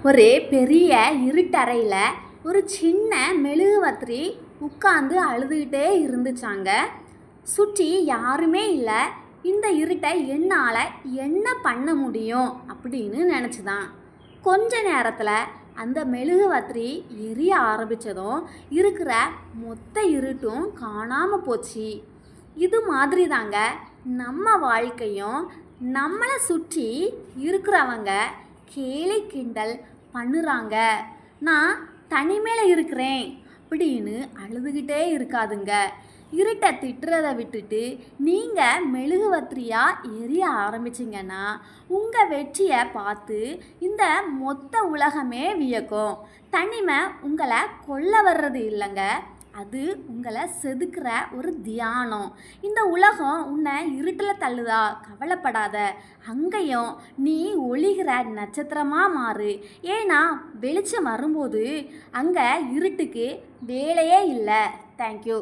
ஒரு பெரிய இருட்டறையில் ஒரு சின்ன மெழுகுவர்த்தி உட்காந்து அழுதுகிட்டே இருந்துச்சாங்க. சுற்றி யாருமே இல்லை. இந்த இருட்டை என்னால் என்ன பண்ண முடியும் அப்படின்னு நினச்சிதான். கொஞ்ச நேரத்தில் அந்த மெழுகுவர்த்தி எரிய ஆரம்பித்ததும் இருக்கிற மொத்த இருட்டும் காணாமல் போச்சு. இது மாதிரி தாங்க நம்ம வாழ்க்கையும். நம்மளை சுற்றி இருக்கிறவங்க கேலி கிண்டல் பண்ணுறாங்க, நான் தனிமையில் இருக்கிறேன் அப்படின்னு அழுதுகிட்டே இருக்காதுங்க. இருட்டை திட்டுறதை விட்டுட்டு நீங்கள் மெழுகுவர்த்தியாக எரிய ஆரம்பிச்சிங்கன்னா உங்கள் வெற்றியை பார்த்து இந்த மொத்த உலகமே வியக்கும். தனிமை உங்களை கொல்ல வர்றது இல்லைங்க, அது உங்களை செதுக்கிற ஒரு தியானம். இந்த உலகம் உன்னை இருட்டில் தள்ளுதா, கவலைப்படாத. அங்கேயும் நீ ஒளிகிற நட்சத்திரமாக மாறு. ஏன்னா வெளிச்சம் வரும்போது அங்கே இருட்டுக்கு வேலையே இல்லை. தேங்க்யூ.